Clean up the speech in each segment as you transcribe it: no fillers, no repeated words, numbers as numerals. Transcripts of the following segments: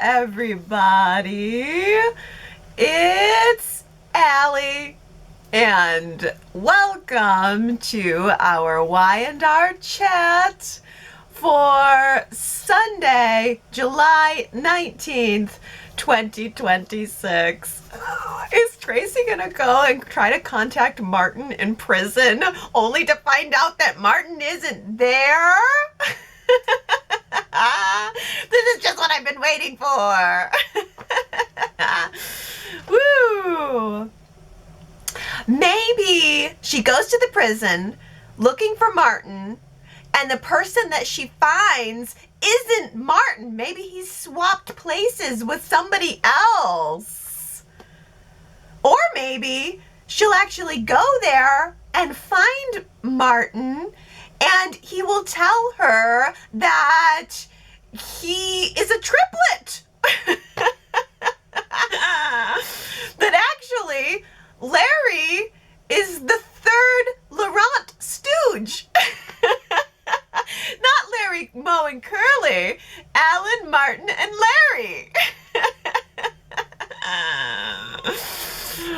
everybody. It's Allie, and welcome to our Y&R Chat for Sunday, July 19th, 2026. Is Tracy gonna go and try to contact Martin in prison only to find out that Martin isn't there? This is just what I've been waiting for. Woo! Maybe she goes to the prison looking for Martin, and the person that she finds isn't Martin. Maybe he's swapped places with somebody else. Or maybe she'll actually go there and find Martin, and he will tell her that he is a triplet. That actually Larry is the third Laurent stooge. Not Larry, Moe, and Curly. Alan, Martin, and Larry.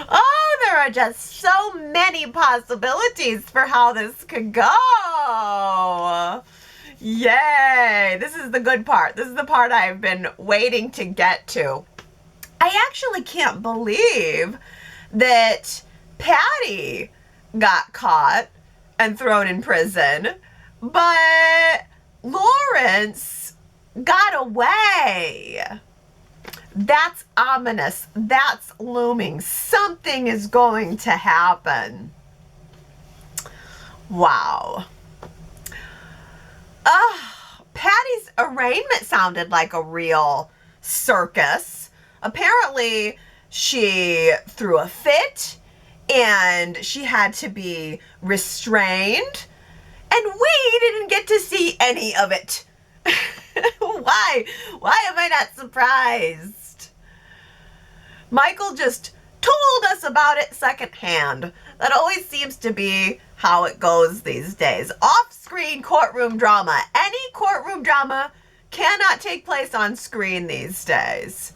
Oh, there are just so many possibilities for how this could go. Yay! This is the good part. This is the part I've been waiting to get to. I actually can't believe that Patty got caught and thrown in prison, but Lawrence got away. That's ominous. That's looming. Something is going to happen. Wow. Patty's arraignment sounded like a real circus. Apparently, she threw a fit and she had to be restrained, and we didn't get to see any of it. Why? Why am I not surprised? Michael just told us about it secondhand. That always seems to be how it goes these days. Off-screen courtroom drama. Any courtroom drama cannot take place on screen these days.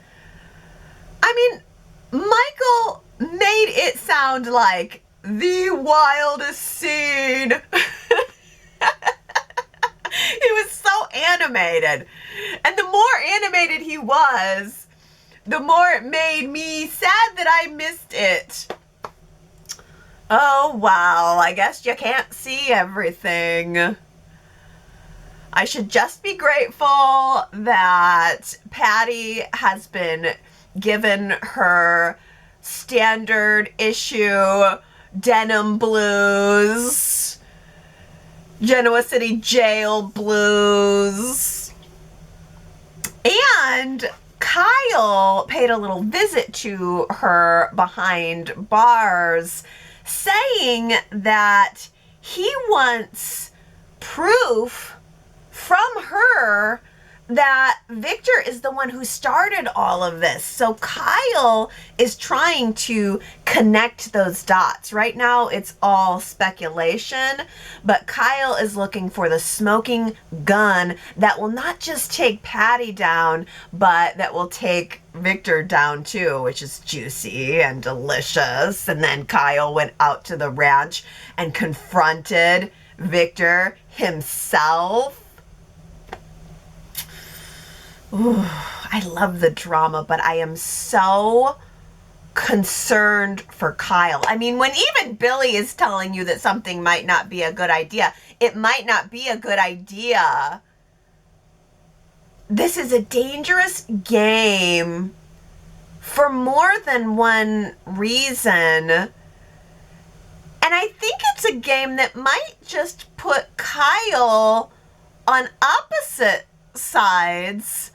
I mean, Michael made it sound like the wildest scene. He was so animated. And the more animated he was, the more it made me sad that I missed it. Oh, wow. I guess you can't see everything. I should just be grateful that Patty has been given her standard issue denim blues, Genoa City Jail blues. And Kyle paid a little visit to her behind bars, saying that he wants proof from her that Victor is the one who started all of this. So Kyle is trying to connect those dots. Right now it's all speculation, but Kyle is looking for the smoking gun that will not just take Patty down, but that will take Victor down too, which is juicy and delicious. And then Kyle went out to the ranch and confronted Victor himself. Ooh, I love the drama, but I am so concerned for Kyle. I mean, when even Billy is telling you that something might not be a good idea, it might not be a good idea. This is a dangerous game for more than one reason. And I think it's a game that might just put Kyle on opposite sides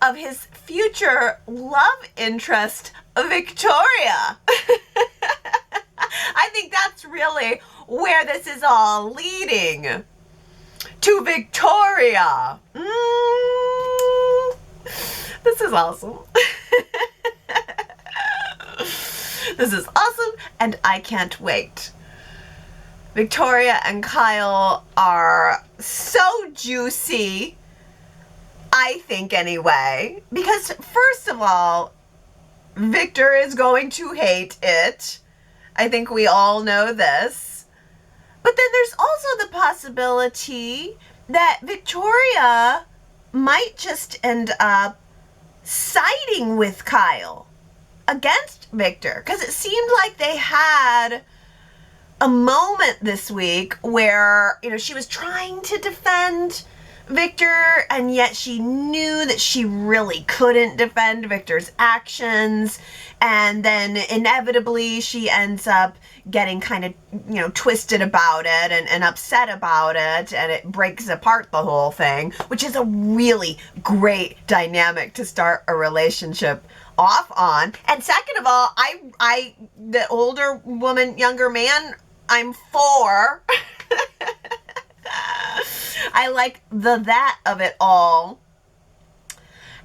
of his future love interest, Victoria. I think that's really where this is all leading. To Victoria. This is awesome. This is awesome, and I can't wait. Victoria and Kyle are so juicy. I think anyway. Because first of all, Victor is going to hate it. I think we all know this. But then there's also the possibility that Victoria might just end up siding with Kyle against Victor. Because it seemed like they had a moment this week where, you know, she was trying to defend Victor, and yet she knew that she really couldn't defend Victor's actions, and then inevitably she ends up getting kind of, you know, twisted about it and upset about it, and it breaks apart the whole thing, which is a really great dynamic to start a relationship off on. And second of all, I the older woman, younger man, I'm for. I like that of it all.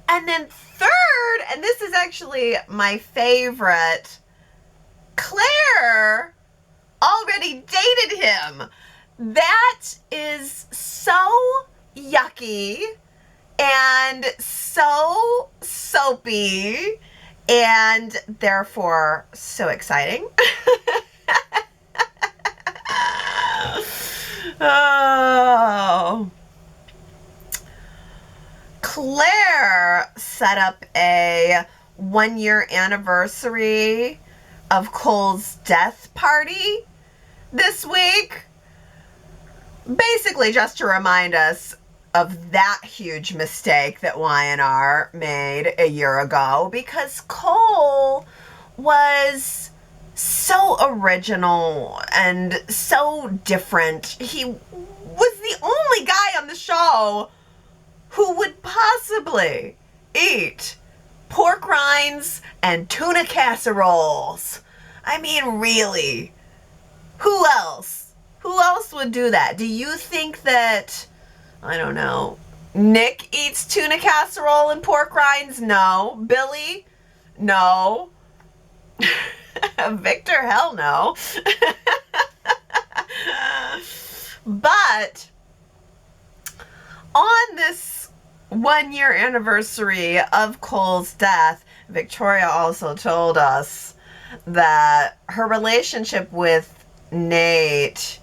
And then third, and this is actually my favorite, Claire already dated him. That is so yucky and so soapy and therefore so exciting. Oh. Claire set up a 1-year anniversary of Cole's death party this week. Basically just to remind us of that huge mistake that Y&R made a year ago, because Cole was so original and so different. He was the only guy on the show who would possibly eat pork rinds and tuna casseroles. I mean, really, who else? Who else would do that? Do you think that, I don't know, Nick eats tuna casserole and pork rinds? No. Billy? No. Victor? Hell no. But on this 1-year anniversary of Cole's death, Victoria also told us that her relationship with Nate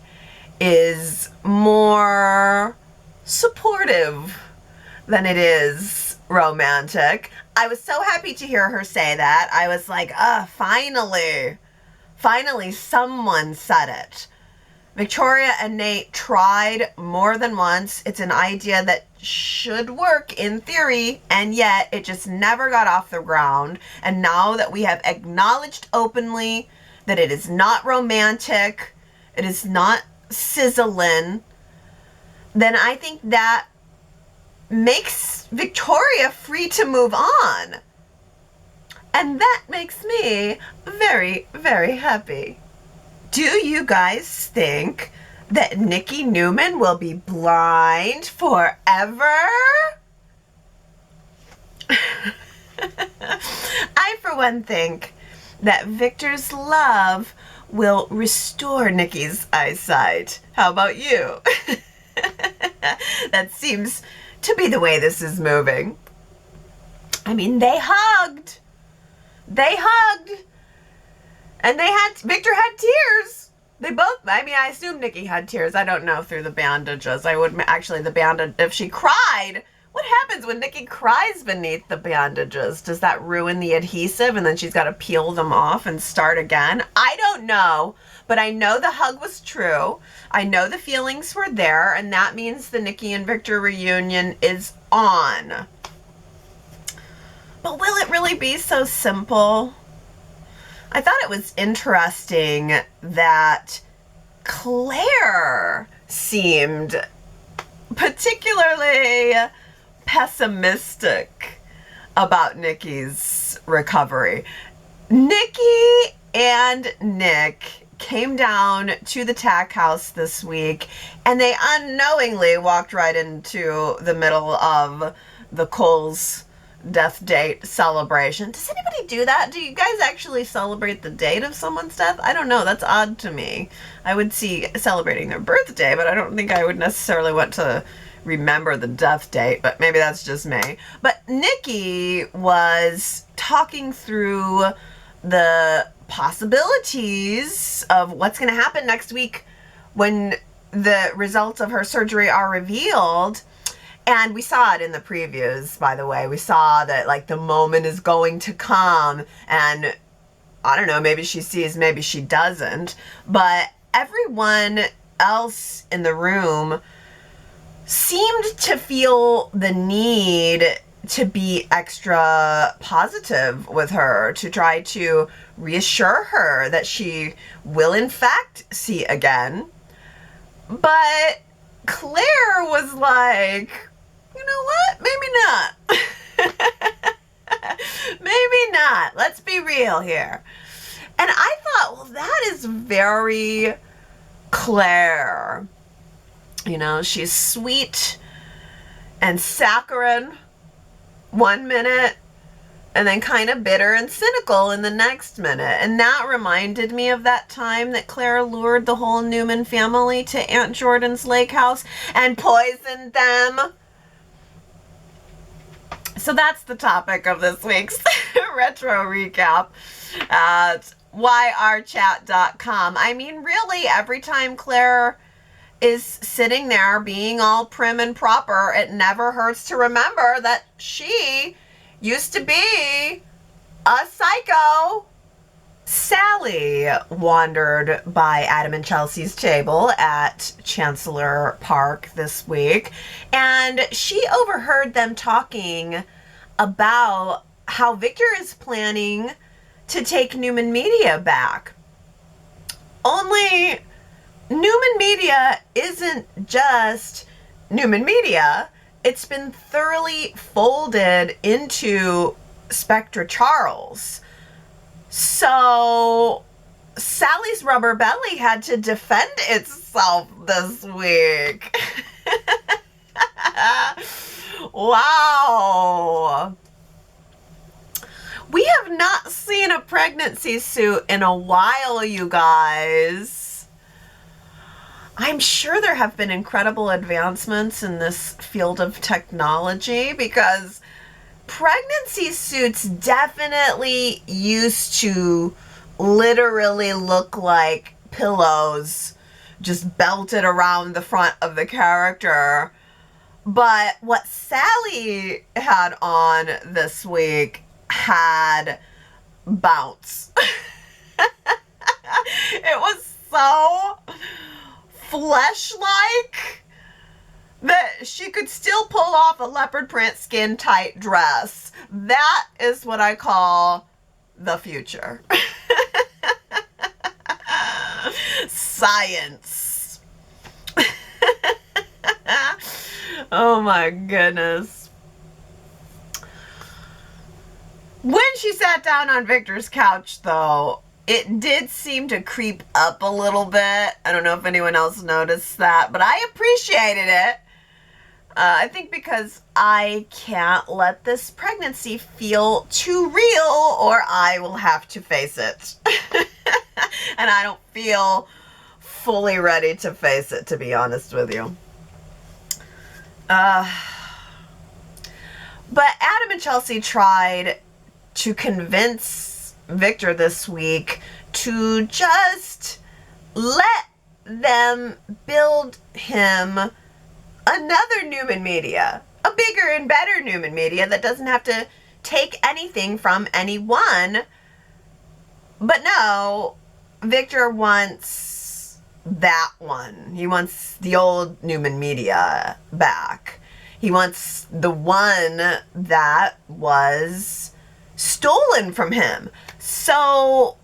is more supportive than it is romantic. I was so happy to hear her say that. I was like, finally someone said it. Victoria and Nate tried more than once. It's an idea that should work in theory, and yet it just never got off the ground. And now that we have acknowledged openly that it is not romantic, it is not sizzling, then I think that makes Victoria free to move on. And that makes me very, very happy. Do you guys think that Nikki Newman will be blind forever? I, for one, think that Victor's love will restore Nikki's eyesight. How about you? That seems to be the way this is moving. I mean, they hugged. And Victor had tears. They both, I mean, I assume Nikki had tears. I don't know through the bandages. I would actually, if she cried, what happens when Nikki cries beneath the bandages? Does that ruin the adhesive and then she's got to peel them off and start again? I don't know, but I know the hug was true. I know the feelings were there, and that means the Nikki and Victor reunion is on. But will it really be so simple? I thought it was interesting that Claire seemed particularly pessimistic about Nikki's recovery. Nikki and Nick came down to the tack house this week, and they unknowingly walked right into the middle of the Cole's death date celebration. Does anybody do that? Do you guys actually celebrate the date of someone's death? I don't know. That's odd to me. I would see celebrating their birthday, but I don't think I would necessarily want to remember the death date, but maybe that's just me. But Nikki was talking through the possibilities of what's going to happen next week when the results of her surgery are revealed. And we saw it in the previews, by the way. We saw that, like, the moment is going to come, and I don't know, maybe she sees, maybe she doesn't, but everyone else in the room seemed to feel the need to be extra positive with her, to try to reassure her that she will in fact see again. But Claire was like, you know what? Maybe not. Maybe not. Let's be real here. And I thought, well, that is very Claire. You know, she's sweet and saccharine one minute, and then kind of bitter and cynical in the next minute. And that reminded me of that time that Claire lured the whole Newman family to Aunt Jordan's lake house and poisoned them. So that's the topic of this week's retro recap at yrchat.com. I mean, really, every time Claire is sitting there being all prim and proper, it never hurts to remember that she used to be a psycho. Sally wandered by Adam and Chelsea's table at Chancellor Park this week, and she overheard them talking about how Victor is planning to take Newman Media back. Only Newman Media isn't just Newman Media. It's been thoroughly folded into Spectra Charles. So Sally's rubber belly had to defend itself this week. Wow. We have not seen a pregnancy suit in a while, you guys. I'm sure there have been incredible advancements in this field of technology, because pregnancy suits definitely used to literally look like pillows just belted around the front of the character. But what Sally had on this week had bounce. It was so flesh-like that she could still pull off a leopard print skin tight dress. That is what I call the future. Science. Oh my goodness. When she sat down on Victor's couch, though, it did seem to creep up a little bit. I don't know if anyone else noticed that, but I appreciated it. I think because I can't let this pregnancy feel too real, or I will have to face it. And I don't feel fully ready to face it, to be honest with you. But Adam and Chelsea tried to convince Victor this week to just let them build him another Newman Media, a bigger and better Newman Media that doesn't have to take anything from anyone. But no, Victor wants that one. He wants the old Newman Media back. He wants the one that was stolen from him. So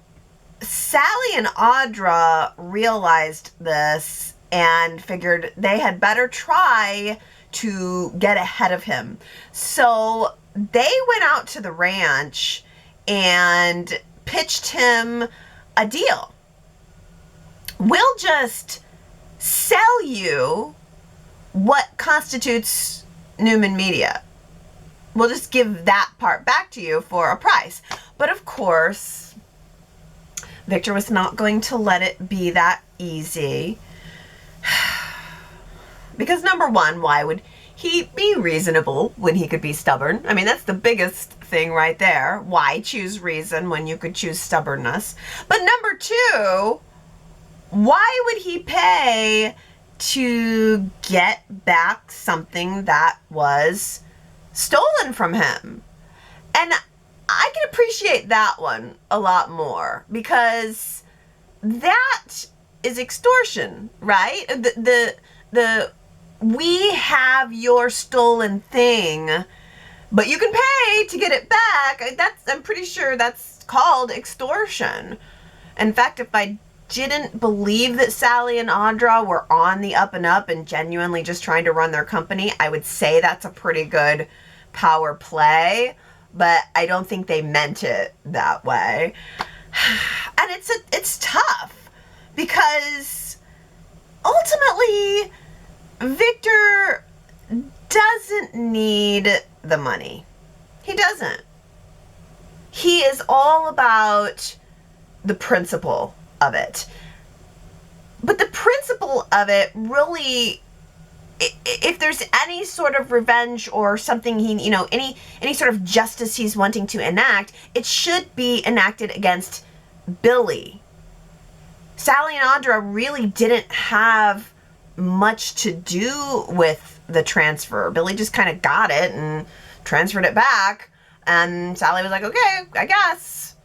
Sally and Audra realized this and figured they had better try to get ahead of him. So they went out to the ranch and pitched him a deal. We'll just sell you what constitutes Newman Media. We'll just give that part back to you for a price. But of course, Victor was not going to let it be that easy. Because number one, why would he be reasonable when he could be stubborn? I mean, that's the biggest thing right there. Why choose reason when you could choose stubbornness? But number two, why would he pay to get back something that was stolen from him? And I can appreciate that one a lot more, because that is extortion, right? The we have your stolen thing, but you can pay to get it back. I'm pretty sure that's called extortion. In fact, if I didn't believe that Sally and Audra were on the up and up and genuinely just trying to run their company, I would say that's a pretty good power play, but I don't think they meant it that way. And it's tough, because ultimately Victor doesn't need the money. He doesn't. He is all about the principle of it. But the principle of it really, if there's any sort of revenge or something any sort of justice he's wanting to enact, it should be enacted against Billy. Sally and Audra really didn't have much to do with the transfer. Billy just kind of got it and transferred it back, and Sally was like, okay, I guess.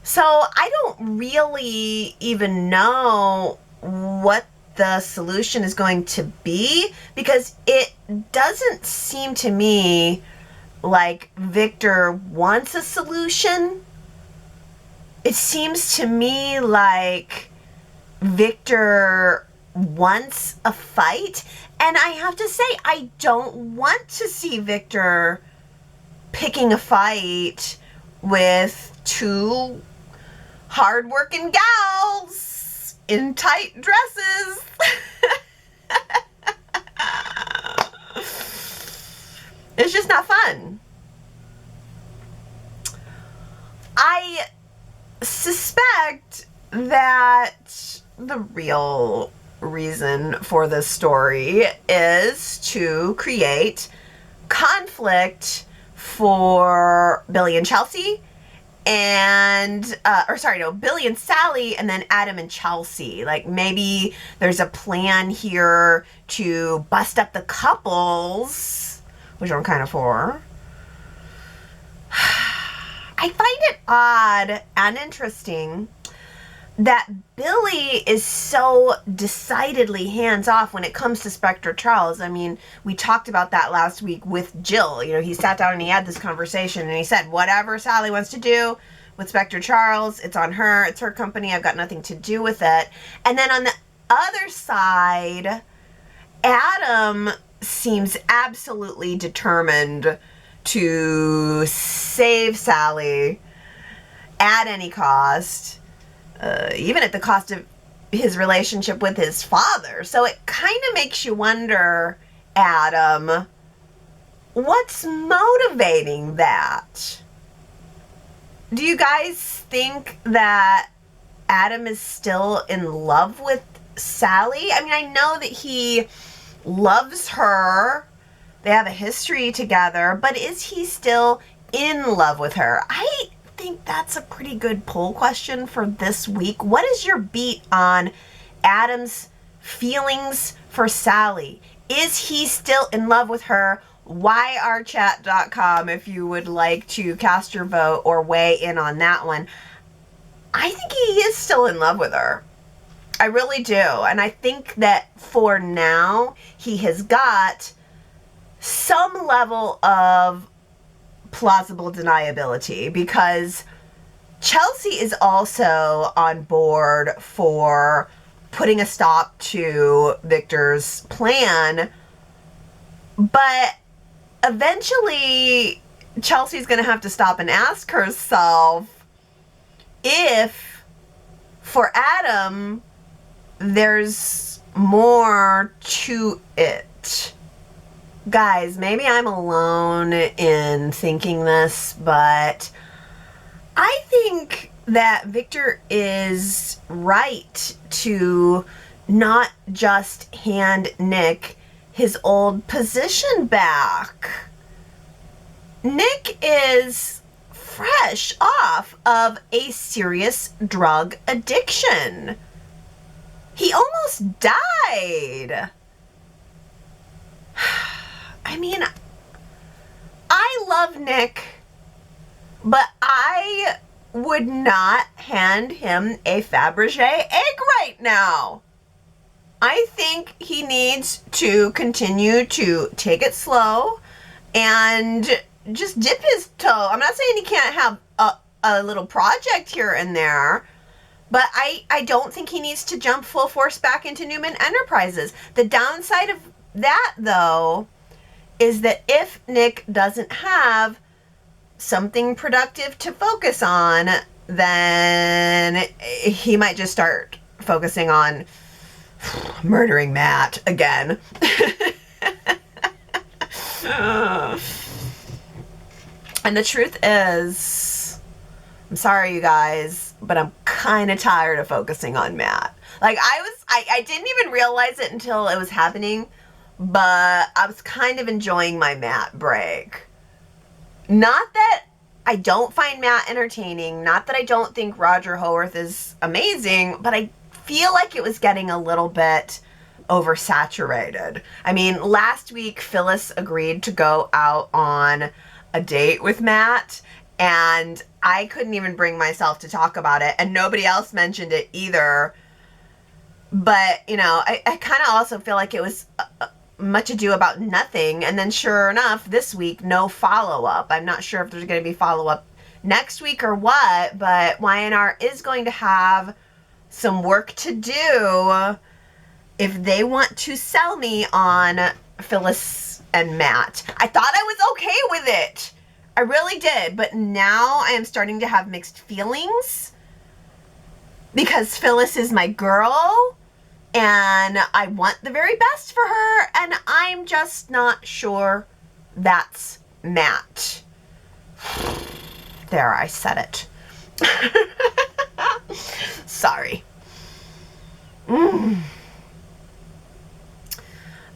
So I don't really even know what the solution is going to be, because it doesn't seem to me like Victor wants a solution. It seems to me like Victor wants a fight, and I have to say, I don't want to see Victor picking a fight with two hard-working gals in tight dresses. It's just not fun. I suspect that the real reason for this story is to create conflict for Billy and Chelsea, and Billy and Sally, and then Adam and Chelsea. Like, maybe there's a plan here to bust up the couples, which I'm kind of for. I find it odd and interesting that Billy is so decidedly hands-off when it comes to Spectra Charles. I mean, we talked about that last week with Jill. You know, he sat down and he had this conversation, and he said, whatever Sally wants to do with Spectra Charles, it's on her. It's her company. I've got nothing to do with it. And then on the other side, Adam seems absolutely determined to save Sally at any cost, even at the cost of his relationship with his father. So it kind of makes you wonder, Adam, what's motivating that? Do you guys think that Adam is still in love with Sally? I mean, I know that he loves her. They have a history together, but is he still in love with her? I think that's a pretty good poll question for this week. What is your beat on Adam's feelings for Sally? Is he still in love with her? YRChat.com if you would like to cast your vote or weigh in on that one. I think he is still in love with her. I really do. And I think that for now, he has got some level of plausible deniability, because Chelsea is also on board for putting a stop to Victor's plan, but eventually Chelsea's going to have to stop and ask herself if, for Adam, there's more to it. Guys, maybe I'm alone in thinking this, but I think that Victor is right to not just hand Nick his old position back. Nick is fresh off of a serious drug addiction. He almost died. I mean, I love Nick, but I would not hand him a Fabergé egg right now. I think he needs to continue to take it slow and just dip his toe. I'm not saying he can't have a little project here and there, but I don't think he needs to jump full force back into Newman Enterprises. The downside of that, though, is that if Nick doesn't have something productive to focus on, then he might just start focusing on murdering Matt again. And the truth is, I'm sorry you guys, but I'm kind of tired of focusing on Matt. Like I didn't even realize it until it was happening, but I was kind of enjoying my Matt break. Not that I don't find Matt entertaining, not that I don't think Roger Howarth is amazing, but I feel like it was getting a little bit oversaturated. I mean, last week Phyllis agreed to go out on a date with Matt, and I couldn't even bring myself to talk about it, and nobody else mentioned it either. But, you know, I kind of also feel like it was much ado about nothing, and then sure enough, this week, no follow-up. I'm not sure if there's going to be follow-up next week or what, but Y&R is going to have some work to do if they want to sell me on Phyllis and Matt. I thought I was okay with it. I really did, but now I am starting to have mixed feelings because Phyllis is my girl, and I want the very best for her, and I'm just not sure that's Matt. There, I said it. Sorry.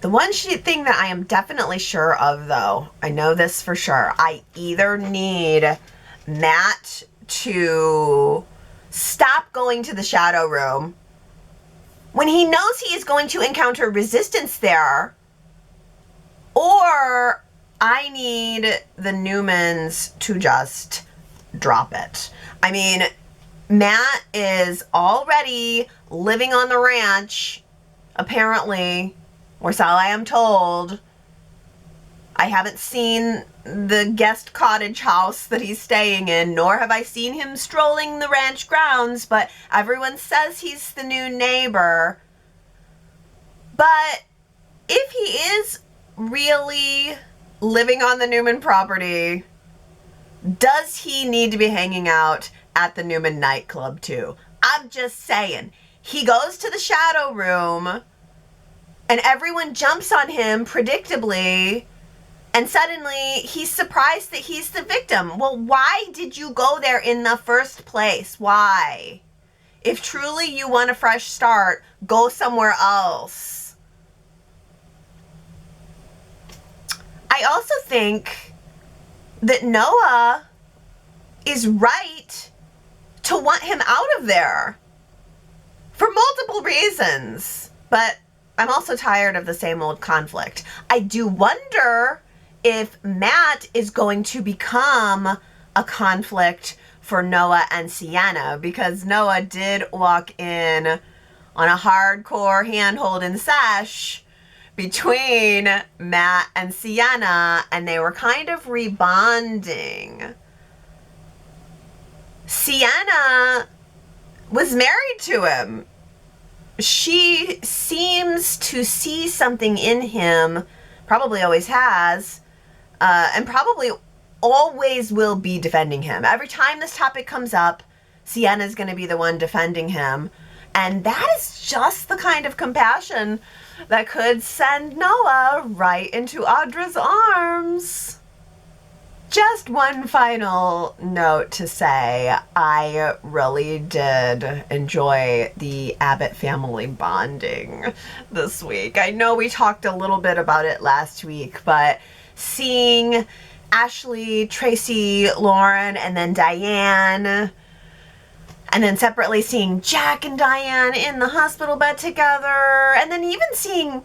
The one thing that I am definitely sure of, though, I know this for sure, I either need Matt to stop going to the shadow room when he knows he is going to encounter resistance there, or I need the Newmans to just drop it. I mean, Matt is already living on the ranch, apparently, or so I am told. I haven't seen the guest cottage house that he's staying in, nor have I seen him strolling the ranch grounds, but everyone says he's the new neighbor. But if he is really living on the Newman property, does he need to be hanging out at the Newman nightclub too? I'm just saying. He goes to the shadow room and everyone jumps on him predictably, and suddenly he's surprised that he's the victim. Well, why did you go there in the first place? Why? If truly you want a fresh start, go somewhere else. I also think that Noah is right to want him out of there for multiple reasons, but I'm also tired of the same old conflict. I do wonder if Matt is going to become a conflict for Noah and Sienna, because Noah did walk in on a hardcore handhold and sesh between Matt and Sienna, and they were kind of rebonding. Sienna was married to him. She seems to see something in him, probably always has, and probably always will be defending him. Every time this topic comes up, Sienna's going to be the one defending him. And that is just the kind of compassion that could send Noah right into Audra's arms. Just one final note to say, I really did enjoy the Abbott family bonding this week. I know we talked a little bit about it last week, but seeing Ashley, Tracy, Lauren, and then Diane, and then separately seeing Jack and Diane in the hospital bed together, and then even seeing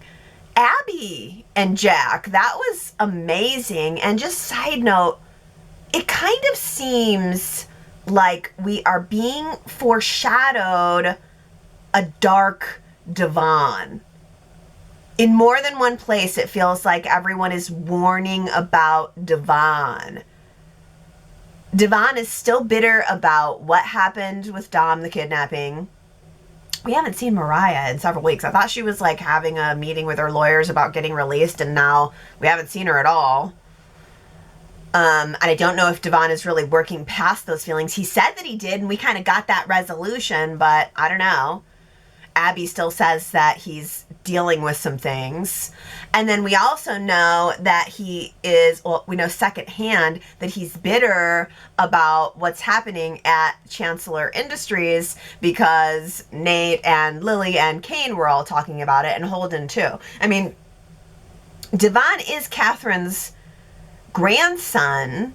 Abby and Jack, that was amazing. And just side note, it kind of seems like we are being foreshadowed a dark Devon. In more than one place, it feels like everyone is warning about Devon. Devon is still bitter about what happened with Dom, the kidnapping. We haven't seen Mariah in several weeks. I thought she was like having a meeting with her lawyers about getting released, and now we haven't seen her at all. And I don't know if Devon is really working past those feelings. He said that he did, and we kind of got that resolution, but I don't know. Abby still says that he's dealing with some things. And then we also know that he is, well, we know secondhand that he's bitter about what's happening at Chancellor Industries because Nate and Lily and Kane were all talking about it, and Holden too. I mean, Devon is Catherine's grandson.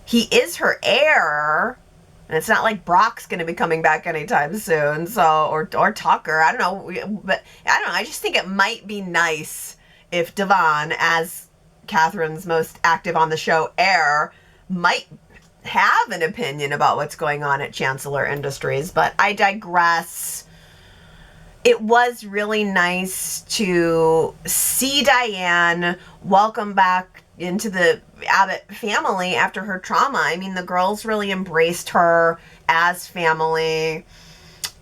He is her heir. And it's not like Brock's going to be coming back anytime soon, so, or Tucker, I don't know, but I don't know, I just think it might be nice if Devon, as Catherine's most active on the show heir, might have an opinion about what's going on at Chancellor Industries, but I digress. It was really nice to see Diane welcome back into the Abbott family after her trauma. I mean, the girls really embraced her as family.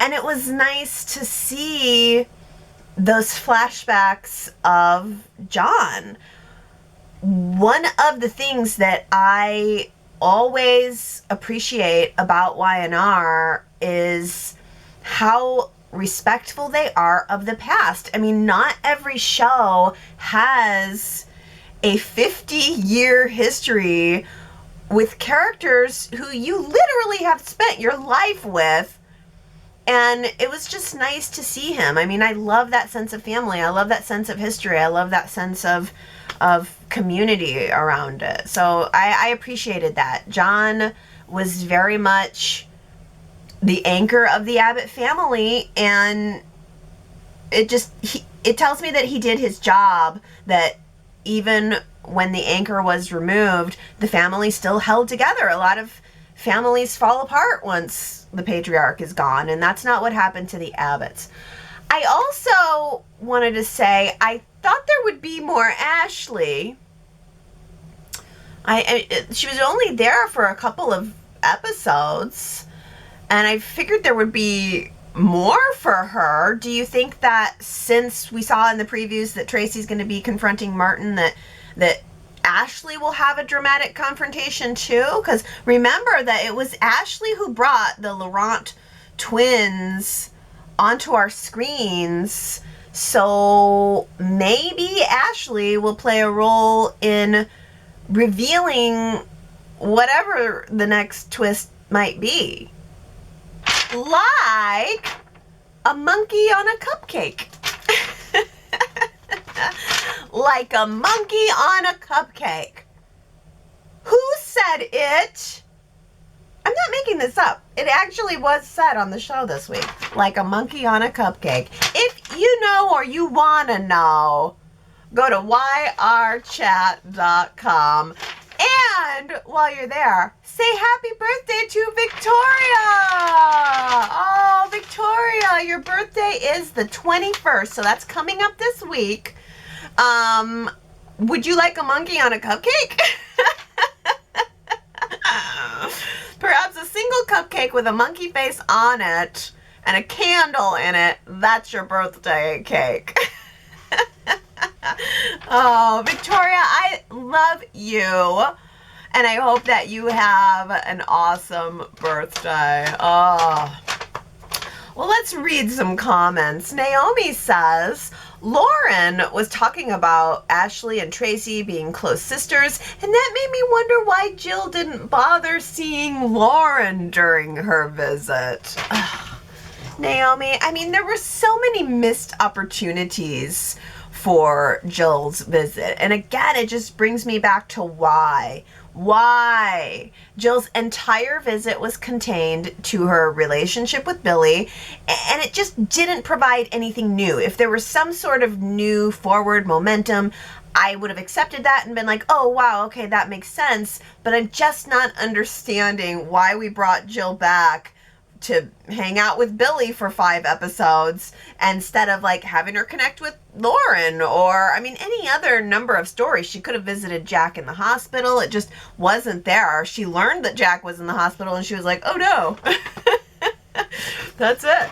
And it was nice to see those flashbacks of John. One of the things that I always appreciate about Y&R is how respectful they are of the past. I mean, not every show has a 50-year history with characters who you literally have spent your life with. And it was just nice to see him. I mean, I love that sense of family. I love that sense of history. I love that sense of community around it. So I appreciated that. John was very much the anchor of the Abbott family, and it tells me that he did his job, that even when the anchor was removed, the family still held together. A lot of families fall apart once the patriarch is gone, and that's not what happened to the Abbotts. I also wanted to say, I thought there would be more Ashley. She was only there for a couple of episodes, and I figured there would be more for her. Do you think that since we saw in the previews that Tracy's going to be confronting Martin, that Ashley will have a dramatic confrontation too? Because remember that it was Ashley who brought the Laurent twins onto our screens, so maybe Ashley will play a role in revealing whatever the next twist might be. Like a monkey on a cupcake. Like a monkey on a cupcake. Who said it? I'm not making this up. It actually was said on the show this week. Like a monkey on a cupcake. If you know or you want to know, go to yrchat.com. And while you're there, say happy birthday to Victoria. Oh, Victoria, your birthday is the 21st, so that's coming up this week. Would you like a monkey on a cupcake? Perhaps a single cupcake with a monkey face on it and a candle in it. That's your birthday cake. Oh, Victoria, I love you. And I hope that you have an awesome birthday. Oh. Well, let's read some comments. Naomi says, Lauren was talking about Ashley and Tracy being close sisters, and that made me wonder why Jill didn't bother seeing Lauren during her visit. Naomi, I mean, there were so many missed opportunities for Jill's visit. And again, it just brings me back to why. Why? Jill's entire visit was contained to her relationship with Billy, and it just didn't provide anything new. If there was some sort of new forward momentum, I would have accepted that and been like, oh, wow, okay, that makes sense. But I'm just not understanding why we brought Jill back to hang out with Billy for 5 episodes instead of like having her connect with Lauren or, I mean, any other number of stories. She could have visited Jack in the hospital. It just wasn't there. She learned that Jack was in the hospital and she was like, oh no. That's it.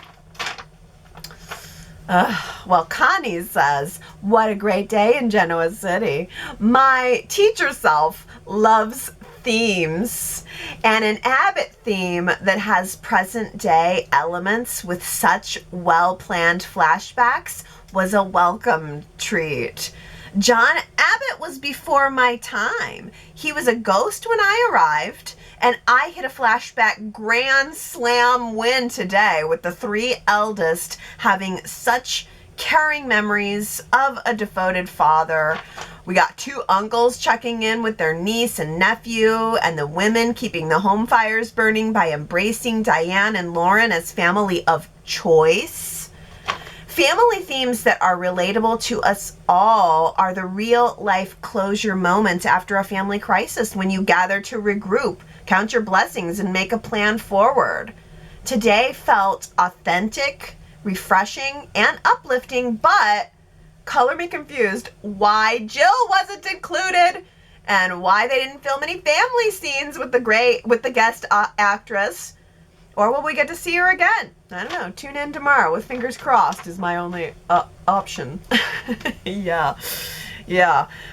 Well, Connie says, what a great day in Genoa City. My teacher self loves themes, and an Abbott theme that has present day elements with such well-planned flashbacks was a welcome treat. John Abbott was before my time. He was a ghost when I arrived, and I hit a flashback grand slam win today with the 3 eldest having such caring memories of a devoted father. We got 2 uncles checking in with their niece and nephew, and the women keeping the home fires burning by embracing Diane and Lauren as family of choice. Family themes that are relatable to us all are the real life closure moments after a family crisis when you gather to regroup, count your blessings, and make a plan forward. Today felt authentic, refreshing, and uplifting, but color me confused why Jill wasn't included and why they didn't film any family scenes with the guest actress. Or will we get to see her again? I don't know. Tune in tomorrow with fingers crossed is my only option. Yeah.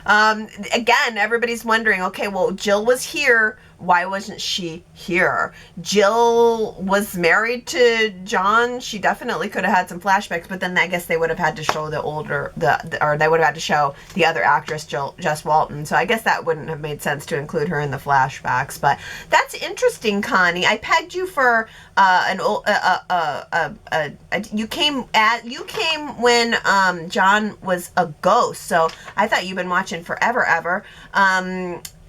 Again, everybody's wondering, okay, well, Jill was here. Why wasn't she here? Jill was married to John. She definitely could have had some flashbacks, but then I guess they would have had to show or they would have had to show the other actress, Jess Walton. So I guess that wouldn't have made sense to include her in the flashbacks. But that's interesting, Connie. I pegged you for you came when John was a ghost. So I thought you've been watching forever.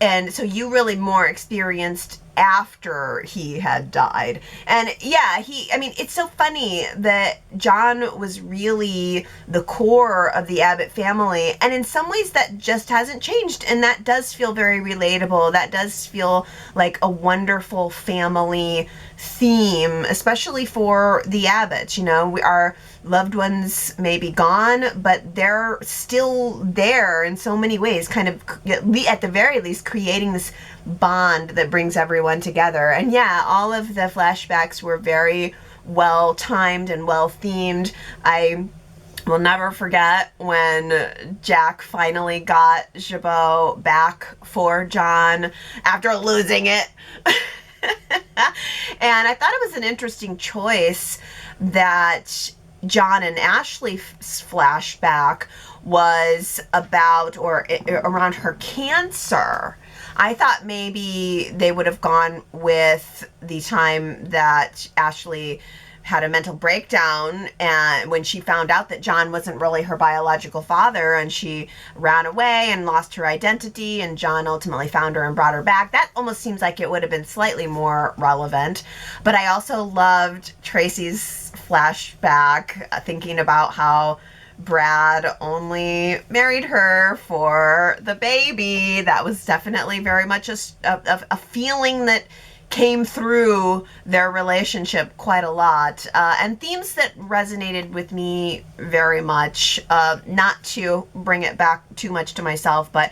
And so you really more experienced after he had died. And yeah, it's so funny that John was really the core of the Abbott family. And in some ways that just hasn't changed. And that does feel very relatable. That does feel like a wonderful family theme, especially for the Abbotts. You know, our loved ones may be gone, but they're still there in so many ways, kind of at the very least creating this bond that brings everyone together. And yeah, all of the flashbacks were very well timed and well themed. I will never forget when Jack finally got Jabot back for John after losing it. And I thought it was an interesting choice that John and Ashley's flashback was about or around her cancer. I thought maybe they would have gone with the time that Ashley had a mental breakdown and when she found out that John wasn't really her biological father, and she ran away and lost her identity, and John ultimately found her and brought her back. That almost seems like it would have been slightly more relevant. But I also loved Tracy's flashback, thinking about how Brad only married her for the baby. That was definitely very much a feeling that came through their relationship quite a lot, and themes that resonated with me very much. Not to bring it back too much to myself, but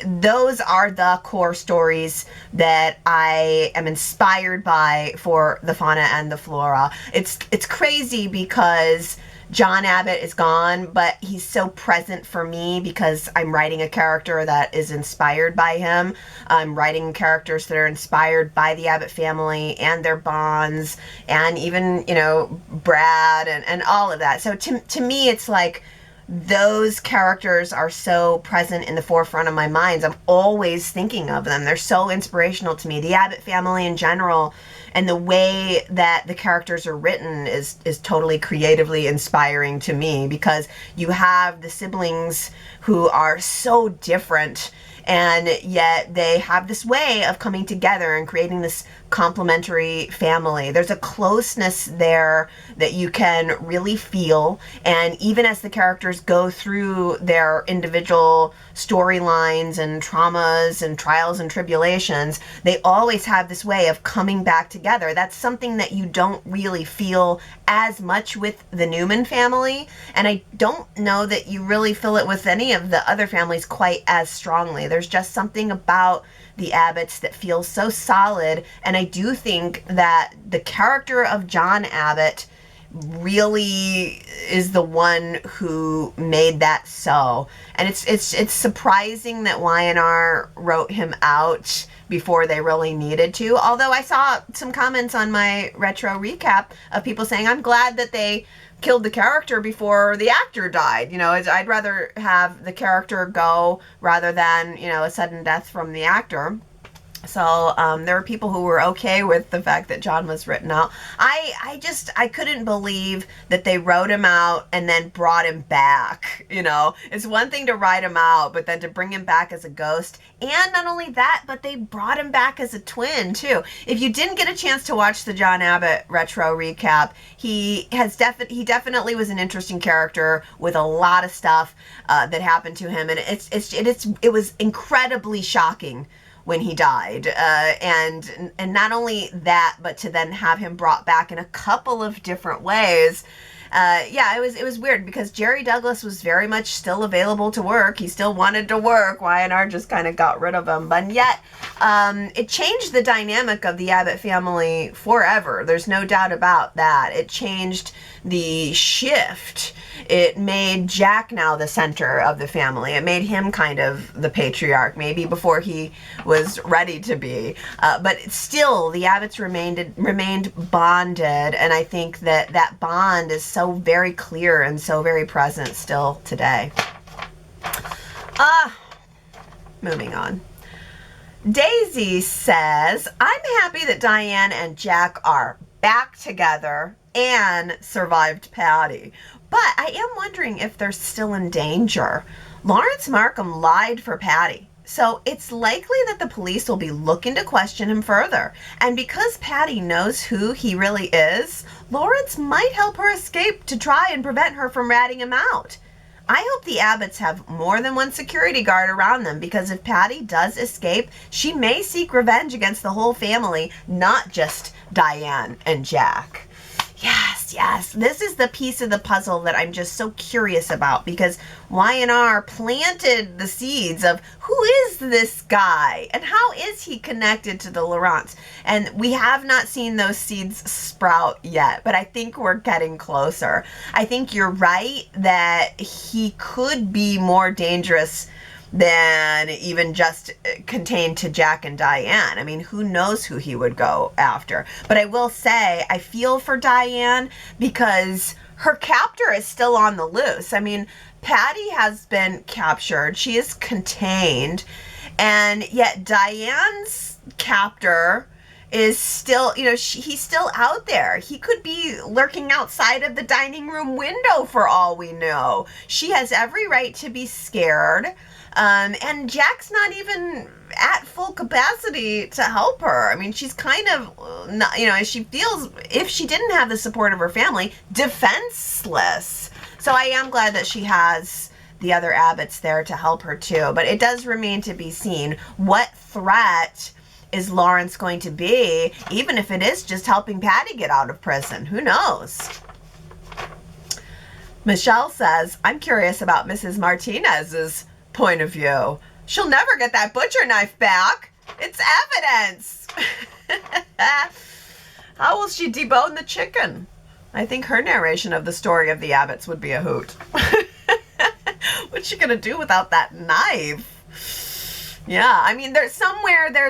those are the core stories that I am inspired by for the Fauna and the Flora. It's crazy because John Abbott is gone, but he's so present for me because I'm writing a character that is inspired by him. I'm writing characters that are inspired by the Abbott family and their bonds, and even, you know, Brad and all of that. So to me, it's like those characters are so present in the forefront of my mind. I'm always thinking of them. They're so inspirational to me. The Abbott family in general, and the way that the characters are written is totally creatively inspiring to me, because you have the siblings who are so different, and yet they have this way of coming together and creating this complementary family. There's a closeness there that you can really feel, and even as the characters go through their individual storylines and traumas and trials and tribulations, they always have this way of coming back together. That's something that you don't really feel as much with the Newman family, and I don't know that you really feel it with any of the other families quite as strongly. There's just something about the Abbotts that feels so solid, and I do think that the character of John Abbott really is the one who made that so. And it's surprising that Y&R wrote him out before they really needed to. Although I saw some comments on my retro recap of people saying, I'm glad that they killed the character before the actor died. You know, I'd rather have the character go rather than, you know, a sudden death from the actor. So there were people who were okay with the fact that John was written out. I couldn't believe that they wrote him out and then brought him back. You know, it's one thing to write him out, but then to bring him back as a ghost. And not only that, but they brought him back as a twin too. If you didn't get a chance to watch the John Abbott retro recap, he definitely was an interesting character with a lot of stuff that happened to him, and it was incredibly shocking when he died, and not only that, but to then have him brought back in a couple of different ways. Yeah, it was weird, because Jerry Douglas was very much still available to work. He still wanted to work. Y&R just kind of got rid of him, but yet it changed the dynamic of the Abbott family forever. There's no doubt about that. It changed the shift. It made Jack now the center of the family. It made him kind of the patriarch, maybe before he was ready to be. But still, the Abbotts remained bonded, and I think that bond is so very clear and so very present still today. Moving on. Daisy says, I'm happy that Diane and Jack are back together and survived Patty, but I am wondering if they're still in danger. Lawrence Markham lied for Patty, so it's likely that the police will be looking to question him further. And because Patty knows who he really is, Lawrence might help her escape to try and prevent her from ratting him out. I hope the Abbotts have more than one security guard around them, because if Patty does escape, she may seek revenge against the whole family, not just Diane and Jack. Yes, this is the piece of the puzzle that I'm just so curious about, because Y&R planted the seeds of who is this guy and how is he connected to the Laurents, and we have not seen those seeds sprout yet, but I think we're getting closer. I think you're right that he could be more dangerous than even just contained to Jack and Diane. I mean, who knows who he would go after. But I will say, I feel for Diane, because her captor is still on the loose. I mean, Patty has been captured. She is contained. And yet Diane's captor is still, you know, he's still out there. He could be lurking outside of the dining room window for all we know. She has every right to be scared. And Jack's not even at full capacity to help her. I mean, she's kind of, not, you know, she feels, if she didn't have the support of her family, defenseless. So I am glad that she has the other Abbotts there to help her too. But it does remain to be seen what threat is Lawrence going to be, even if it is just helping Patty get out of prison. Who knows? Michelle says, I'm curious about Mrs. Martinez's point of view. She'll never get that butcher knife back. It's evidence. How will she debone the chicken? I think her narration of the story of the Abbotts would be a hoot. What's she gonna do without that knife? Yeah, I mean, there's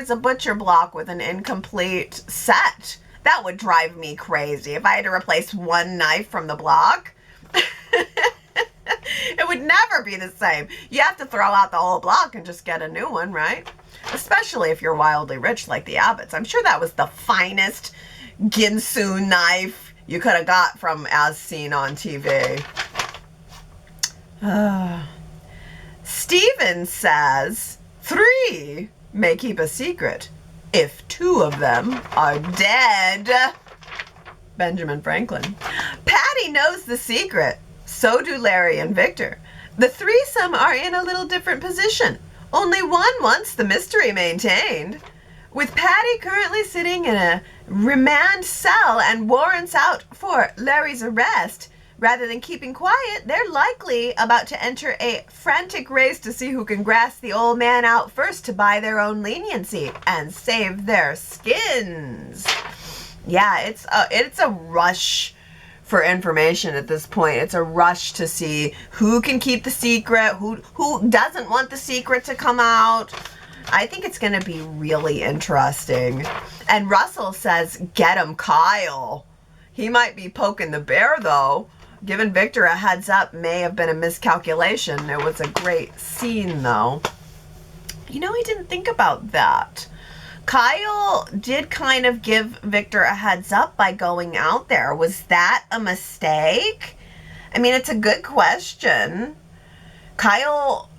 a butcher block with an incomplete set. That would drive me crazy if I had to replace one knife from the block. It would never be the same. You have to throw out the whole block and just get a new one, right? Especially if you're wildly rich like the Abbotts. I'm sure that was the finest Ginsu knife you could have got from As Seen on TV. Steven says, 3 may keep a secret if 2 of them are dead. Benjamin Franklin. Patty knows the secret. So do Larry and Victor. The threesome are in a little different position. Only one wants the mystery maintained. With Patty currently sitting in a remand cell and warrants out for Larry's arrest, rather than keeping quiet, they're likely about to enter a frantic race to see who can grasp the old man out first to buy their own leniency and save their skins. Yeah, it's a rush for information at this point. It's a rush to see who can keep the secret, who doesn't want the secret to come out. I think it's going to be really interesting. And Russell says, get him, Kyle. He might be poking the bear, though. Giving Victor a heads up may have been a miscalculation. It was a great scene, though. You know, I didn't think about that. Kyle did kind of give Victor a heads up by going out there. Was that a mistake? I mean, it's a good question. Kyle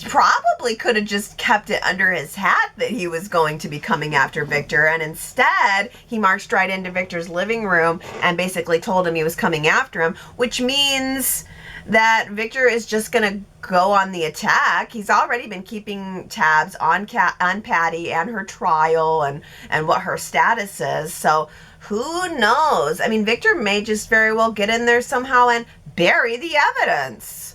probably could have just kept it under his hat that he was going to be coming after Victor, and instead he marched right into Victor's living room and basically told him he was coming after him, which means that Victor is just going to go on the attack. He's already been keeping tabs on Patty and her trial and what her status is. So who knows? I mean, Victor may just very well get in there somehow and bury the evidence.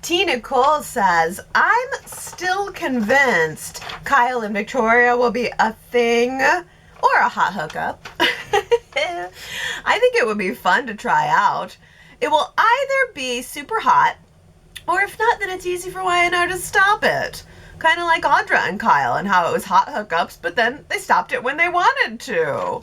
T. Nicole says, I'm still convinced Kyle and Victoria will be a thing or a hot hookup. I think it would be fun to try out. It will either be super hot, or if not, then it's easy for Y&R to stop it. Kind of like Audra and Kyle and how it was hot hookups, but then they stopped it when they wanted to.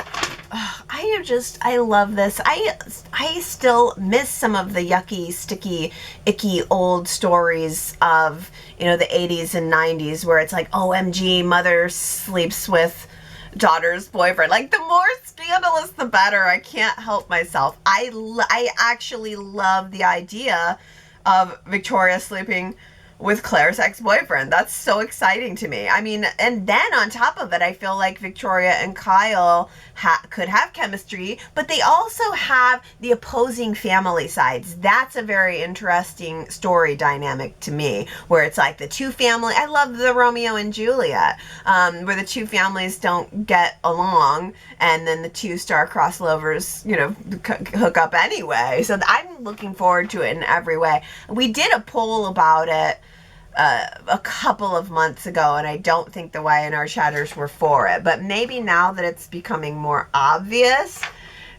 I love this. I still miss some of the yucky, sticky, icky old stories of, you know, the 80s and 90s where it's like, OMG, mother sleeps with daughter's boyfriend. Like, the more scandalous, the better. I can't help myself. I actually love the idea of Victoria sleeping with Claire's ex-boyfriend. That's so exciting to me. I mean, and then on top of it, I feel like Victoria and Kyle could have chemistry, but they also have the opposing family sides. That's a very interesting story dynamic to me, where it's like the two family. I love the Romeo and Juliet, where the two families don't get along, and then the two star-crossed lovers, you know, hook up anyway. So I'm looking forward to it in every way. We did a poll about it a couple of months ago, and I don't think the Y&R chatters were for it, but maybe now that it's becoming more obvious,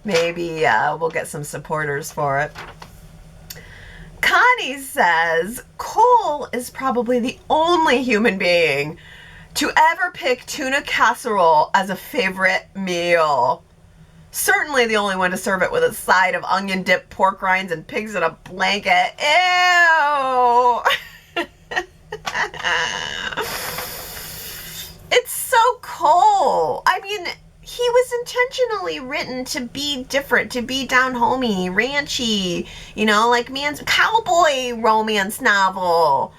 maybe we'll get some supporters for it. Connie says, Cole is probably the only human being to ever pick tuna casserole as a favorite meal. Certainly the only one to serve it with a side of onion-dipped pork rinds and pigs in a blanket. Ew! It's so Cole. I mean, he was intentionally written to be different, to be down-homey, ranchy, you know, like man's cowboy romance novel.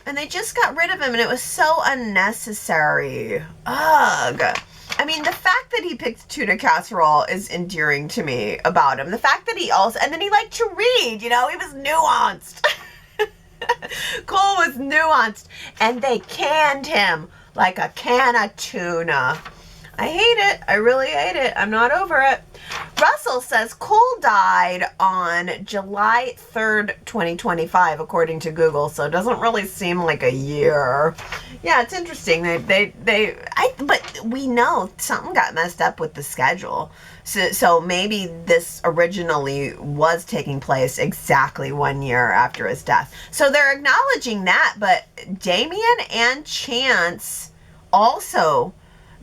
And they just got rid of him, and it was so unnecessary. Ugh. I mean, the fact that he picked tuna casserole is endearing to me about him. The fact that he also, and then he liked to read, you know, he was nuanced. Cole was nuanced, and they canned him like a can of tuna. I hate it. I really hate it. I'm not over it. Russell says Cole died on July 3rd, 2025, according to Google, so it doesn't really seem like a year. Yeah, it's interesting. But we know something got messed up with the schedule. So maybe this originally was taking place exactly 1 year after his death. So they're acknowledging that, but Damien and Chance also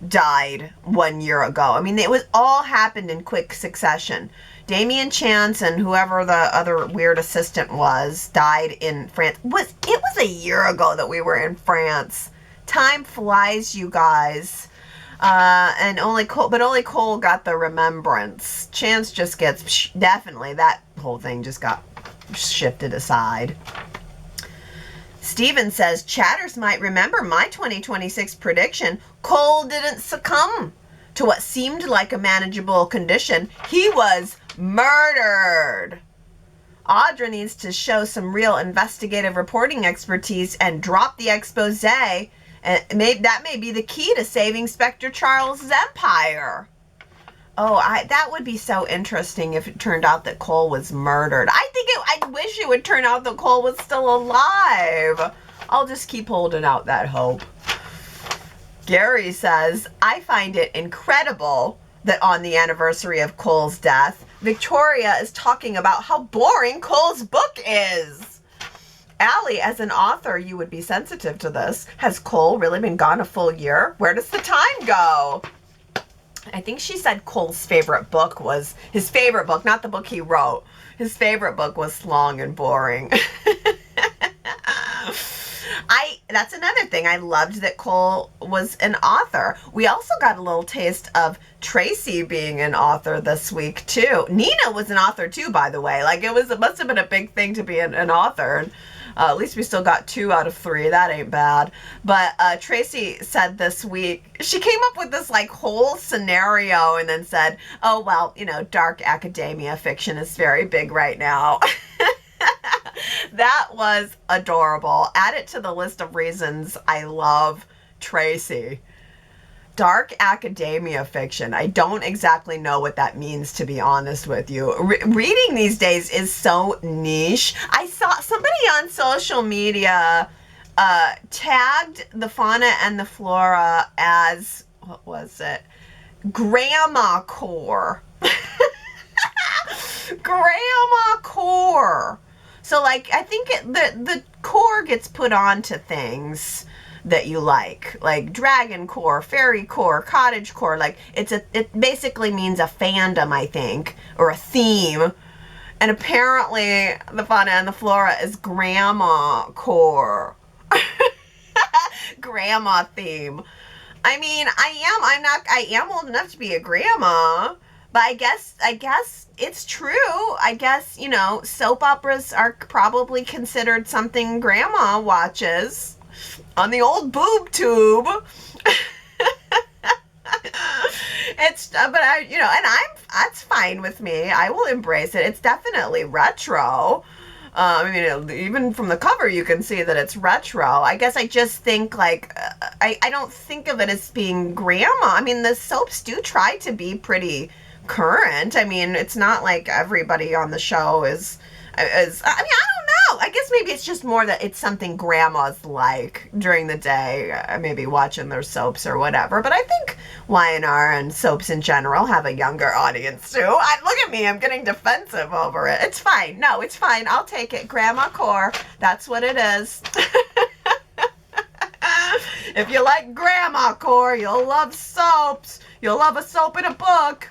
died 1 year ago. I mean, it was all happened in quick succession. Damien Chance and whoever the other weird assistant was died in France. It was a year ago that we were in France. Time flies, you guys. And only Cole got the remembrance. Chance just gets, definitely, that whole thing just got shifted aside. Steven says, chatters might remember my 2026 prediction. Cole didn't succumb to what seemed like a manageable condition. He was murdered. Audra needs to show some real investigative reporting expertise and drop the expose. And that may be the key to saving Spectra Charles' empire. Oh, that would be so interesting if it turned out that Cole was murdered. I wish it would turn out that Cole was still alive. I'll just keep holding out that hope. Gary says, I find it incredible that on the anniversary of Cole's death, Victoria is talking about how boring Cole's book is. Allie, as an author, you would be sensitive to this. Has Cole really been gone a full year? Where does the time go? I think she said Cole's favorite book was, his favorite book, not the book he wrote. His favorite book was long and boring. That's another thing. I loved that Cole was an author. We also got a little taste of Tracy being an author this week too. Nina was an author too, by the way. Like it must have been a big thing to be an author. And at least we still got 2 out of 3. That ain't bad. But Tracy said this week, she came up with this like whole scenario and then said, oh, well, you know, dark academia fiction is very big right now. That was adorable. Add it to the list of reasons I love Tracy. Dark academia fiction. I don't exactly know what that means, to be honest with you. Reading these days is so niche. I saw somebody on social media tagged the Fauna and the Flora as, what was it? Grandma core. Grandma core. So like, I think the core gets put onto things that you like dragon core, fairy core, cottage core. Like it basically means a fandom, I think, or a theme. And apparently the Fauna and the Flora is grandma core. Grandma theme. I mean, I am old enough to be a grandma, but I guess it's true. I guess, you know, soap operas are probably considered something grandma watches on the old boob tube. That's fine with me. I will embrace it. It's definitely retro. I mean, even from the cover, you can see that it's retro. I guess I just think like, I don't think of it as being grandma. I mean, the soaps do try to be pretty current. I mean, it's not like everybody on the show is I mean, I don't know. I guess maybe it's just more that it's something grandmas like during the day, maybe watching their soaps or whatever. But I think Y&R and soaps in general have a younger audience too. Look at me, I'm getting defensive over it. It's fine. No, it's fine. I'll take it. Grandma core. That's what it is. If you like grandma core, you'll love soaps. You'll love a soap in a book.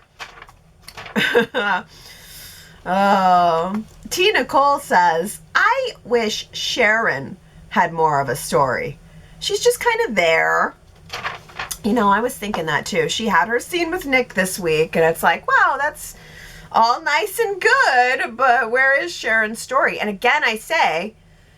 Oh, T. Nicole says, I wish Sharon had more of a story. She's just kind of there. You know, I was thinking that too. She had her scene with Nick this week, and it's like, wow, that's all nice and good, but where is Sharon's story? And again, I say,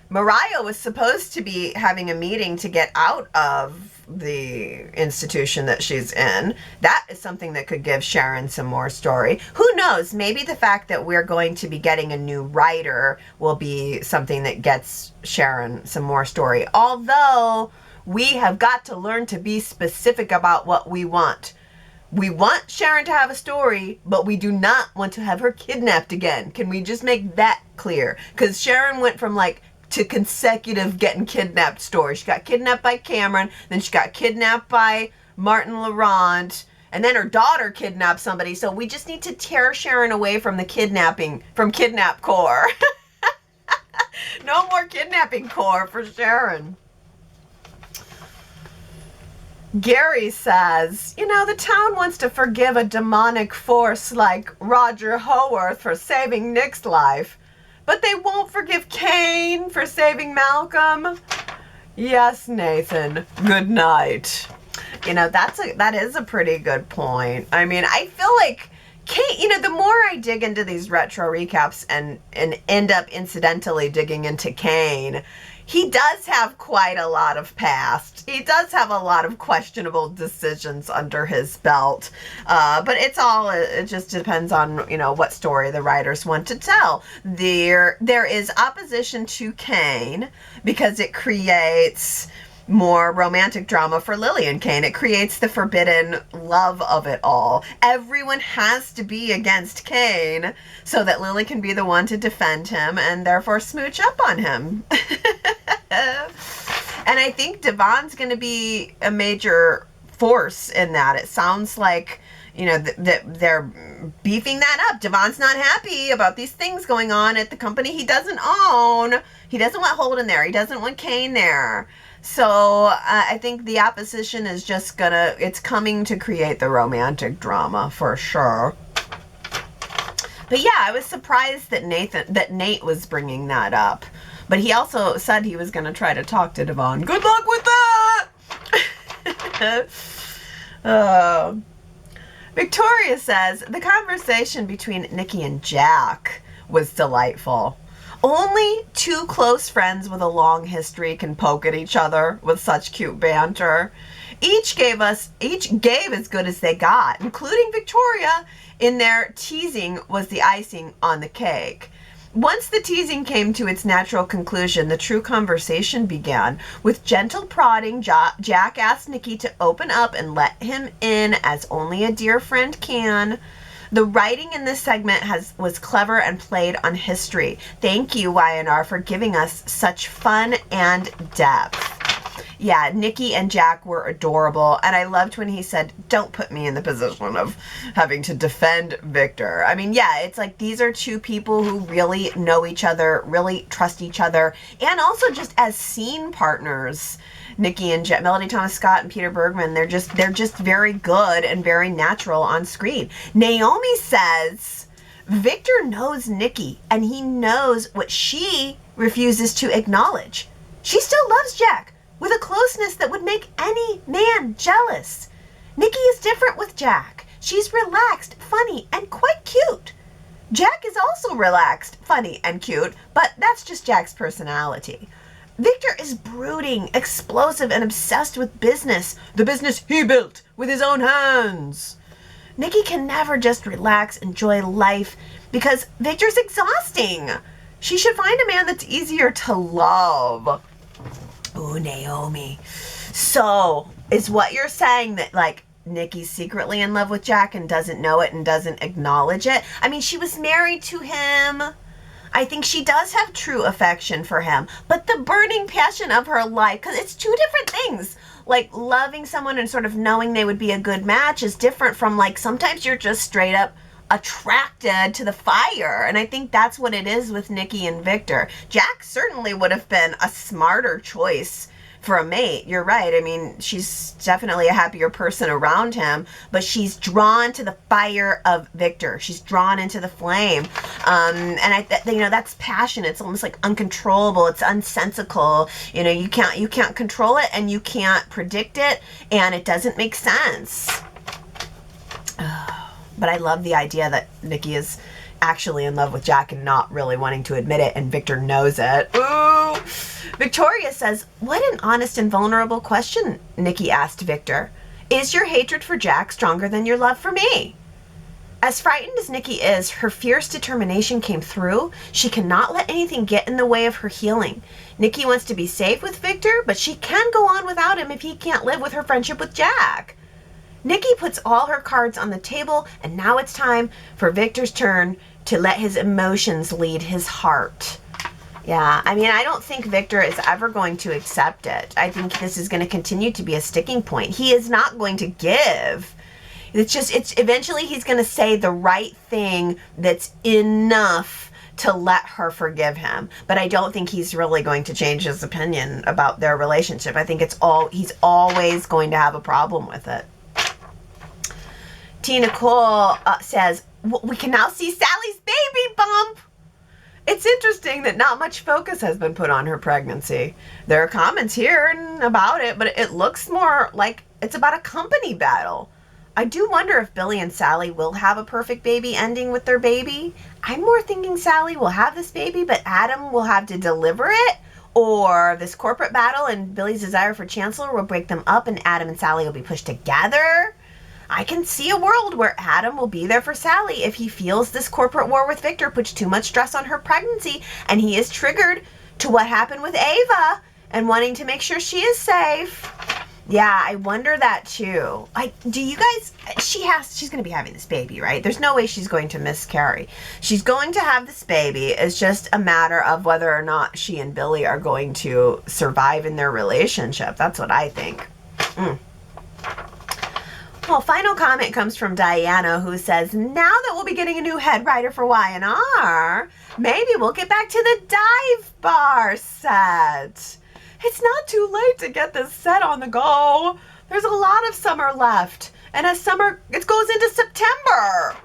Mariah was supposed to be having a meeting to get out of the institution that she's in. That is something that could give Sharon some more story. Who knows? Maybe the fact that we're going to be getting a new writer will be something that gets Sharon some more story. Although we have got to learn to be specific about what we want. We want Sharon to have a story, but we do not want to have her kidnapped again. Can we just make that clear? Because Sharon went from like to consecutive getting kidnapped stories. She got kidnapped by Cameron, then she got kidnapped by Martin Laurent, and then her daughter kidnapped somebody. So we just need to tear Sharon away from the kidnapping, from Kidnap Core. No more kidnapping core for Sharon. Gary says, you know, the town wants to forgive a demonic force like Roger Howarth for saving Nick's life, but they won't forgive Kane for saving Malcolm. Yes, Nathan. Good night. You know, that is a pretty good point. I mean, I feel like Kane, you know, the more I dig into these retro recaps and end up incidentally digging into Kane, he does have quite a lot of past. He does have a lot of questionable decisions under his belt. But it just depends on, you know, what story the writers want to tell. There is opposition to Kane because it creates more romantic drama for Lily and Kane. It creates the forbidden love of it all. Everyone has to be against Kane so that Lily can be the one to defend him and therefore smooch up on him. And I think Devon's going to be a major force in that. It sounds like, you know, they're beefing that up. Devon's not happy about these things going on at the company he doesn't own. He doesn't want Holden there. He doesn't want Kane there. So I think the opposition is just it's coming to create the romantic drama for sure. But yeah, I was surprised that Nate was bringing that up. But he also said he was going to try to talk to Devon. Good luck with that! Victoria says, the conversation between Nikki and Jack was delightful. Only two close friends with a long history can poke at each other with such cute banter. Each gave as good as they got, including Victoria, in their teasing was the icing on the cake. Once the teasing came to its natural conclusion, the true conversation began. With gentle prodding, Jack asked Nikki to open up and let him in as only a dear friend can. The writing in this segment was clever and played on history. Thank you, Y&R, for giving us such fun and depth. Yeah, Nikki and Jack were adorable, and I loved when he said, don't put me in the position of having to defend Victor. I mean, yeah, it's like these are two people who really know each other, really trust each other, and also just as scene partners. Nikki and Melody Thomas Scott and Peter Bergman, they're just very good and very natural on screen. Naomi says, Victor knows Nikki, and he knows what she refuses to acknowledge. She still loves Jack, with a closeness that would make any man jealous. Nikki is different with Jack. She's relaxed, funny, and quite cute. Jack is also relaxed, funny, and cute, but that's just Jack's personality. Victor is brooding, explosive, and obsessed with business. The business he built with his own hands. Nikki can never just relax, enjoy life, because Victor's exhausting. She should find a man that's easier to love. Ooh, Naomi. So, is what you're saying that, like, Nikki's secretly in love with Jack and doesn't know it and doesn't acknowledge it? I mean, she was married to him. I think she does have true affection for him. But the burning passion of her life, because it's two different things. Like, loving someone and sort of knowing they would be a good match is different from, like, sometimes you're just straight up attracted to the fire. And I think that's what it is with Nikki and Victor. Jack certainly would have been a smarter choice for a mate. You're right. I mean, she's definitely a happier person around him, but she's drawn to the fire of Victor. She's drawn into the flame. And you know, that's passion. It's almost like uncontrollable. It's unsensical. You know, you can't control it and you can't predict it, and it doesn't make sense. But I love the idea that Nikki is actually in love with Jack and not really wanting to admit it, and Victor knows it. Ooh! Victoria says, what an honest and vulnerable question, Nikki asked Victor. Is your hatred for Jack stronger than your love for me? As frightened as Nikki is, her fierce determination came through. She cannot let anything get in the way of her healing. Nikki wants to be safe with Victor, but she can go on without him if he can't live with her friendship with Jack. Nikki puts all her cards on the table, and now it's time for Victor's turn to let his emotions lead his heart. Yeah, I mean, I don't think Victor is ever going to accept it. I think this is going to continue to be a sticking point. He is not going to give. It's eventually he's going to say the right thing that's enough to let her forgive him. But I don't think he's really going to change his opinion about their relationship. I think he's always going to have a problem with it. T. Nicole says, we can now see Sally's baby bump. It's interesting that not much focus has been put on her pregnancy. There are comments here about it, but it looks more like it's about a company battle. I do wonder if Billy and Sally will have a perfect baby ending with their baby. I'm more thinking Sally will have this baby, but Adam will have to deliver it, or this corporate battle and Billy's desire for Chancellor will break them up and Adam and Sally will be pushed together. I can see a world where Adam will be there for Sally if he feels this corporate war with Victor puts too much stress on her pregnancy and he is triggered to what happened with Ava and wanting to make sure she is safe. Yeah, I wonder that too. Do you guys, she's going to be having this baby, right? There's no way she's going to miscarry. She's going to have this baby. It's just a matter of whether or not she and Billy are going to survive in their relationship. That's what I think. Well, final comment comes from Diana, who says, now that we'll be getting a new head writer for Y&R, maybe we'll get back to the dive bar set. It's not too late to get this set on the go. There's a lot of summer left, and as summer, it goes into September.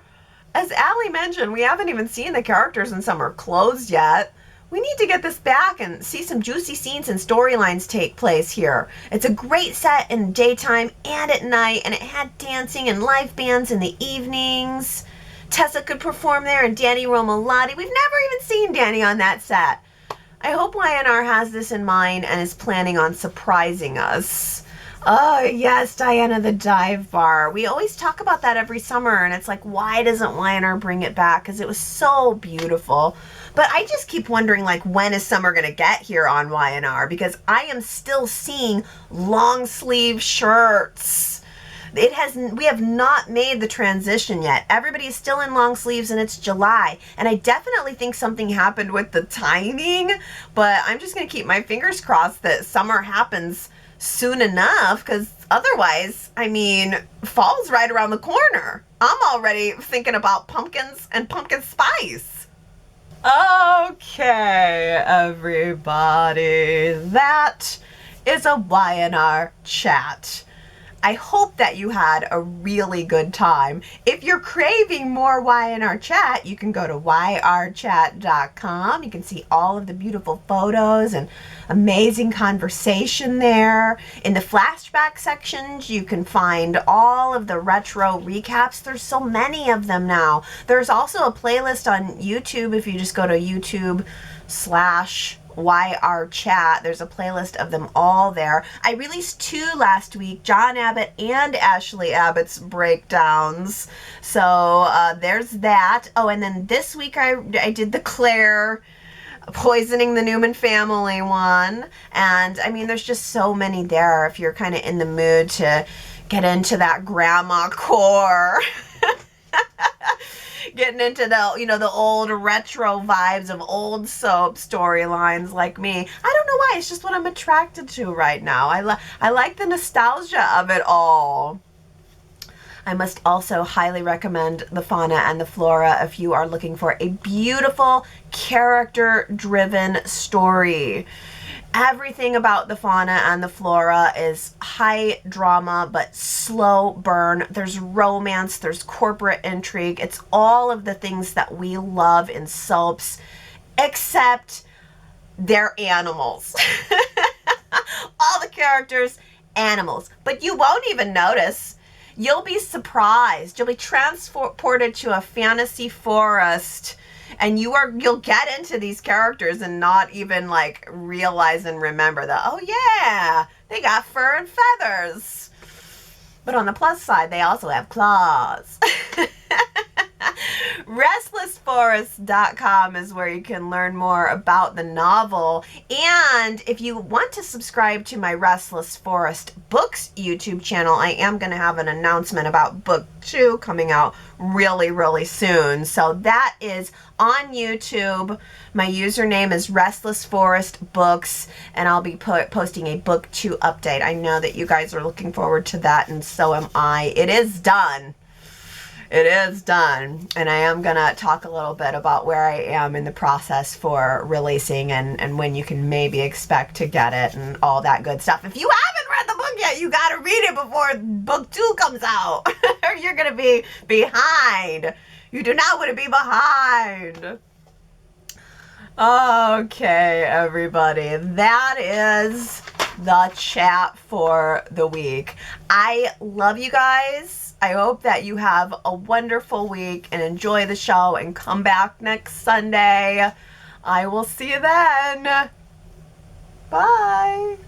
As Allie mentioned, we haven't even seen the characters in summer clothes yet. We need to get this back and see some juicy scenes and storylines take place here. It's a great set in the daytime and at night, and it had dancing and live bands in the evenings. Tessa could perform there and Danny Romolotti. We've never even seen Danny on that set. I hope Y&R has this in mind and is planning on surprising us. Oh, yes, Diana, the dive bar. We always talk about that every summer, and it's like, why doesn't Y&R bring it back? Because it was so beautiful. But I just keep wondering, like, when is summer going to get here on Y&R? Because I am still seeing long sleeve shirts. We have not made the transition yet. Everybody is still in long sleeves and it's July. And I definitely think something happened with the timing, but I'm just going to keep my fingers crossed that summer happens soon enough, because otherwise, I mean, fall's right around the corner. I'm already thinking about pumpkins and pumpkin spice. Okay, everybody, that is a Y&R chat. I hope that you had a really good time. If you're craving more Y&R chat, you can go to yrchat.com. You can see all of the beautiful photos and amazing conversation there. In the flashback sections, you can find all of the retro recaps. There's so many of them now. There's also a playlist on YouTube if you just go to YouTube/Y&R Chat. There's a playlist of them all there. I released 2 last week, John Abbott and Ashley Abbott's breakdowns. So there's that. Oh, and then this week I did the Claire poisoning the Newman family one. And I mean, there's just so many there if you're kind of in the mood to get into that grandma core. Getting into the old retro vibes of old soap storylines like me. I don't know why. It's just what I'm attracted to right now. I like the nostalgia of it all. I must also highly recommend the Fauna and the Flora if you are looking for a beautiful, character-driven story. Everything about the Fauna and the Flora is high drama but slow burn. There's romance, there's corporate intrigue. It's all of the things that we love in soaps, except they're animals. All the characters, animals. But you won't even notice. You'll be surprised. You'll be transported to a fantasy forest, and you'll get into these characters and not even like realize and remember that, oh yeah, they got fur and feathers. But on the plus side, they also have claws. Restlessforest.com is where you can learn more about the novel. And if you want to subscribe to my Restless Forest Books YouTube channel, I am going to have an announcement about book 2 coming out really, really soon. So that is on YouTube. My username is Restless Forest Books, and I'll be posting a book 2 update. I know that you guys are looking forward to that, and so am I. It is done. It is done, and I am going to talk a little bit about where I am in the process for releasing and when you can maybe expect to get it and all that good stuff. If you haven't read the book yet, you got to read it before book 2 comes out, or you're going to be behind. You do not want to be behind. Okay, everybody, that is the chat for the week. I love you guys. I hope that you have a wonderful week and enjoy the show and come back next Sunday. I will see you then. Bye.